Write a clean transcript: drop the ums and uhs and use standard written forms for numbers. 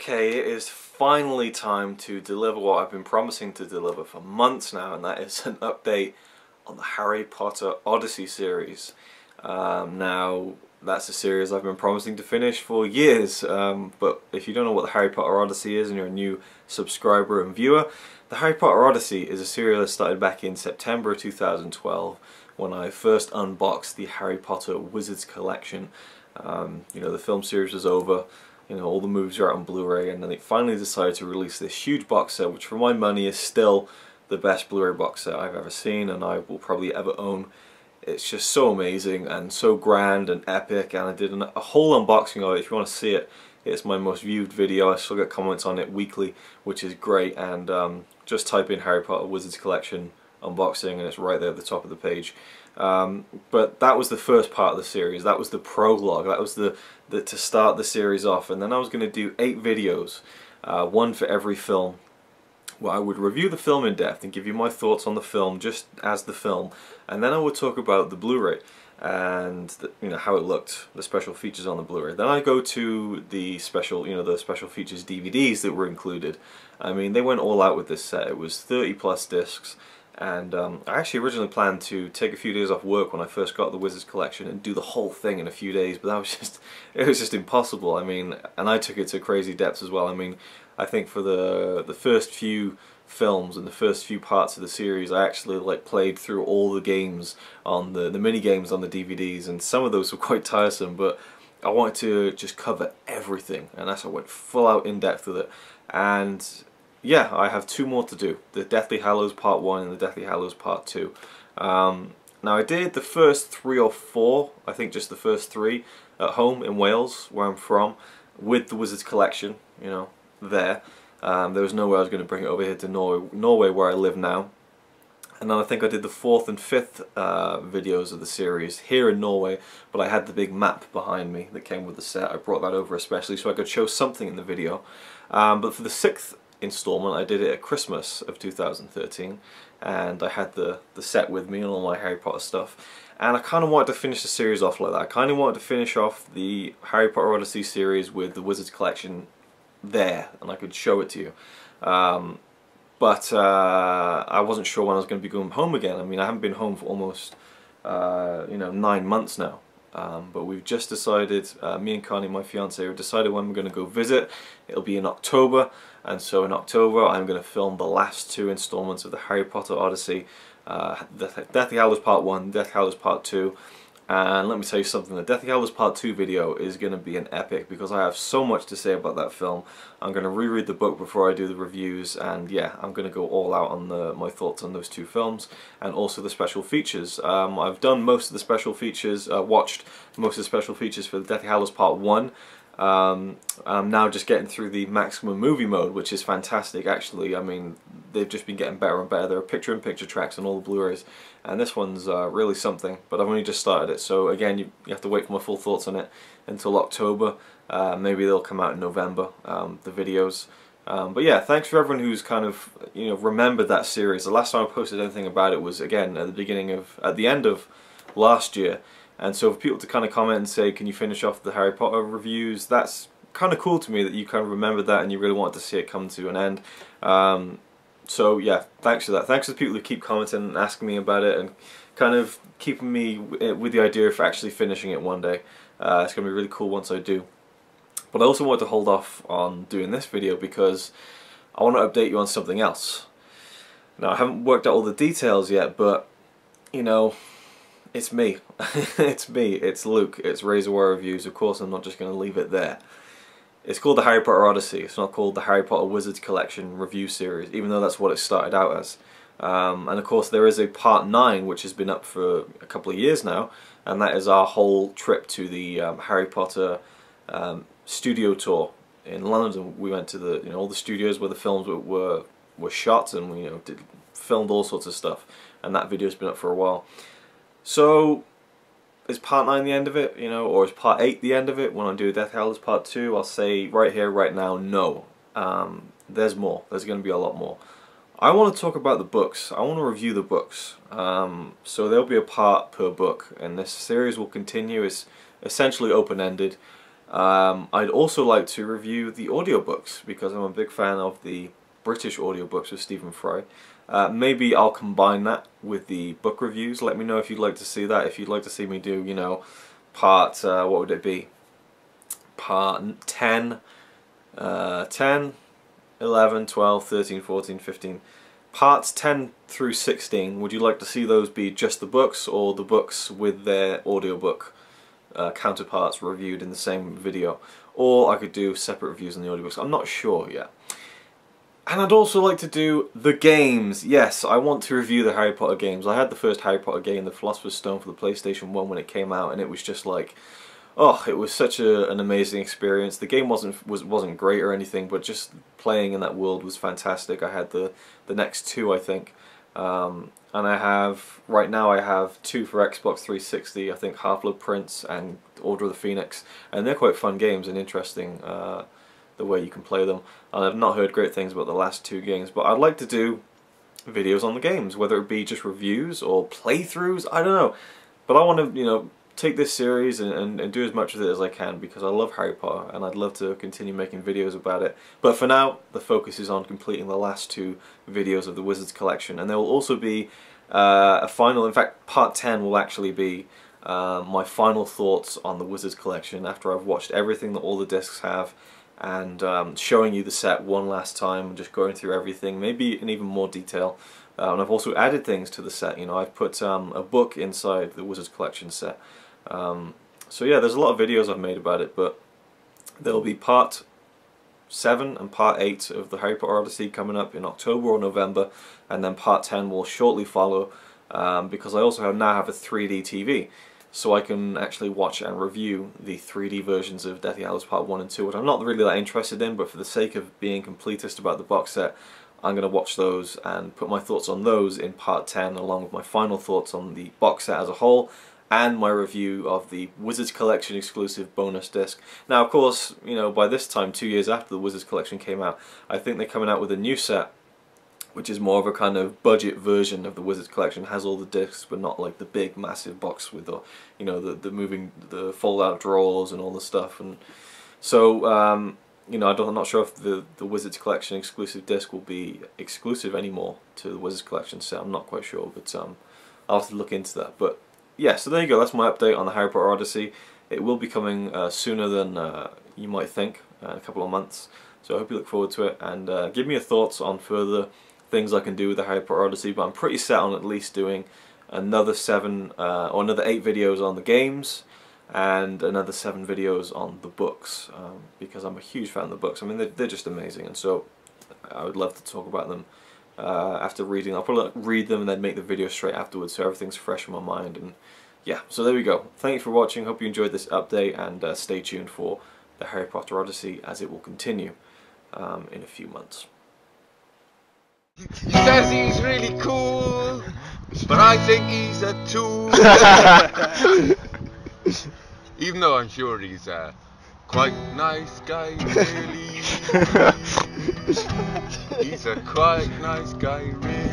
Okay, it is finally time to deliver what I've been promising to deliver for months now, and that is an update on the Harry Potter Odyssey series. Now, that's a series I've been promising to finish for years, but if you don't know what the Harry Potter Odyssey is and you're a new subscriber and viewer, the Harry Potter Odyssey is a series that started back in September 2012 when I first unboxed the Harry Potter Wizards collection. You know, the film series was over. You know, all the movies are out on Blu-ray, and then they finally decided to release this huge box set, which for my money is still the best Blu-ray box set I've ever seen and I will probably ever own. It's just so amazing and so grand and epic, and I did a whole unboxing of it. If you want to see it, it's my most viewed video. I still get comments on it weekly, which is great, and just type in Harry Potter Wizards Collection unboxing and it's right there at the top of the page. But that was the first part of the series. That was the prologue. That was the to start the series off, and then I was going to do 8 videos, one for every film, where I would review the film in depth and give you my thoughts on the film just as the film, and then I would talk about the Blu-ray and you know, how it looked, the special features on the Blu-ray. Then I go to the special, you know, the special features DVDs that were included. I mean, they went all out with this set. It was 30+ discs. And I actually originally planned to take a few days off work when I first got the Wizards collection and do the whole thing in a few days, but that was just, it was just impossible. I mean, and I took it to crazy depths as well. I mean, I think for the first few films and the first few parts of the series, I actually like played through all the games on the mini games on the DVDs, and some of those were quite tiresome, but I wanted to just cover everything, and that's why I went full out in depth with it. And yeah, I have 2 more to do, the Deathly Hallows Part 1 and the Deathly Hallows Part 2. Now I did the first 3 or 4, I think just the first 3, at home in Wales, where I'm from, with the Wizards collection, you know, there. There was no way I was going to bring it over here to Norway where I live now. And then I think I did the 4th and 5th videos of the series here in Norway, but I had the big map behind me that came with the set. I brought that over especially so I could show something in the video. But for the 6th installment, I did it at Christmas of 2013, and I had the set with me and all my Harry Potter stuff, and I kind of wanted to finish the series off like that. I kind of wanted to finish off the Harry Potter Odyssey series with the Wizards collection there, and I could show it to you. But I wasn't sure when I was going to be going home again. I mean, I haven't been home for almost you know, 9 months now. But we've just decided, me and Connie, my fiance, have decided when we're going to go visit. It'll be in October, and so in October I'm going to film the last 2 installments of the Harry Potter Odyssey, Deathly Hallows Part 1, Deathly Hallows Part 2. And let me tell you something, the Deathly Hallows Part 2 video is going to be an epic because I have so much to say about that film. I'm going to reread the book before I do the reviews, and yeah, I'm going to go all out on my thoughts on those 2 films and also the special features. I've done most of the special features, watched most of the special features for the Deathly Hallows Part 1. I'm now just getting through the maximum movie mode, which is fantastic actually. I mean, they've just been getting better and better. There are picture-in-picture tracks on all the Blu-rays, and this one's really something, but I've only just started it, so again, you have to wait for my full thoughts on it until October. Maybe they'll come out in November, the videos. But yeah, thanks for everyone who's kind of, you know, remembered that series. The last time I posted anything about it was, again, at the end of last year. And so for people to kind of comment and say, can you finish off the Harry Potter reviews, that's kind of cool to me that you kind of remembered that and you really wanted to see it come to an end. So yeah, thanks for that. Thanks to the people who keep commenting and asking me about it and kind of keeping me with the idea of actually finishing it one day. It's going to be really cool once I do. But I also wanted to hold off on doing this video because I want to update you on something else. Now, I haven't worked out all the details yet, but, you know, it's me. It's me. It's Luke. It's RazorwireReviews. Of course, I'm not just going to leave it there. It's called the Harry Potter Odyssey. It's not called the Harry Potter Wizards Collection review series, even though that's what it started out as. And of course, there is a Part 9, which has been up for a couple of years now, and that is our whole trip to the Harry Potter studio tour in London. We went to the, you know, all the studios where the films were shot, and we, you know, filmed all sorts of stuff. And that video's been up for a while. So, is Part 9 the end of it, you know, or is Part 8 the end of it? When I do Deathly Hallows Part 2, I'll say right here, right now, no. There's more. There's going to be a lot more. I want to talk about the books. I want to review the books. So there'll be a part per book, and this series will continue. It's essentially open-ended. I'd also like to review the audiobooks, because I'm a big fan of the British audiobooks with Stephen Fry. Maybe I'll combine that with the book reviews. Let me know if you'd like to see that. If you'd like to see me do, you know, part, what would it be? Part 10, 10, 11, 12, 13, 14, 15. Parts 10 through 16, would you like to see those be just the books, or the books with their audiobook counterparts reviewed in the same video? Or I could do separate reviews on the audiobooks. I'm not sure yet. And I'd also like to do the games. Yes, I want to review the Harry Potter games. I had the first Harry Potter game, The Philosopher's Stone, for the PlayStation 1 when it came out, and it was just like, oh, it was such an amazing experience. The game wasn't great or anything, but just playing in that world was fantastic. I had the next two, I think, and I have right now I have 2 for Xbox 360. I think Half-Blood Prince and Order of the Phoenix, and they're quite fun games and interesting. The way you can play them, and I've not heard great things about the last 2 games, but I'd like to do videos on the games, whether it be just reviews or playthroughs, I don't know, but I want to, you know, take this series and do as much of it as I can, because I love Harry Potter and I'd love to continue making videos about it. But for now, the focus is on completing the last 2 videos of the Wizards collection, and there will also be a final, in fact part 10 will actually be my final thoughts on the Wizards collection after I've watched everything that all the discs have, and showing you the set one last time, and just going through everything, maybe in even more detail. And I've also added things to the set. You know, I've put a book inside the Wizards collection set. So yeah, there's a lot of videos I've made about it, but there'll be part 7 and part 8 of the Harry Potter Odyssey coming up in October or November, and then part 10 will shortly follow, because I also now have a 3D TV. So I can actually watch and review the 3D versions of Deathly Hallows Part 1 and 2, which I'm not really that interested in, but for the sake of being completist about the box set, I'm going to watch those and put my thoughts on those in Part 10, along with my final thoughts on the box set as a whole, and my review of the Wizards Collection exclusive bonus disc. Now, of course, you know, by this time, 2 years after the Wizards Collection came out, I think they're coming out with a new set, which is more of a kind of budget version of the Wizards Collection. Has all the discs, but not like the big massive box with the, you know, the fold out drawers and all the stuff. And so you know, I'm not sure if the Wizards Collection exclusive disc will be exclusive anymore to the Wizards Collection set. I'm not quite sure, but I'll have to look into that. But yeah, so there you go. That's my update on the Harry Potter Odyssey. It will be coming sooner than you might think, in a couple of months. So I hope you look forward to it, and give me your thoughts on further things I can do with the Harry Potter Odyssey. But I'm pretty set on at least doing another 7 or another 8 videos on the games, and another 7 videos on the books, because I'm a huge fan of the books. I mean, they're just amazing, and so I would love to talk about them after reading. I'll probably read them and then make the video straight afterwards, so everything's fresh in my mind. And yeah, so there we go. Thank you for watching. Hope you enjoyed this update, and stay tuned for the Harry Potter Odyssey, as it will continue in a few months. He says he's really cool, but I think he's a tool. Even though I'm sure he's a quite nice guy, really. He's a quite nice guy, really.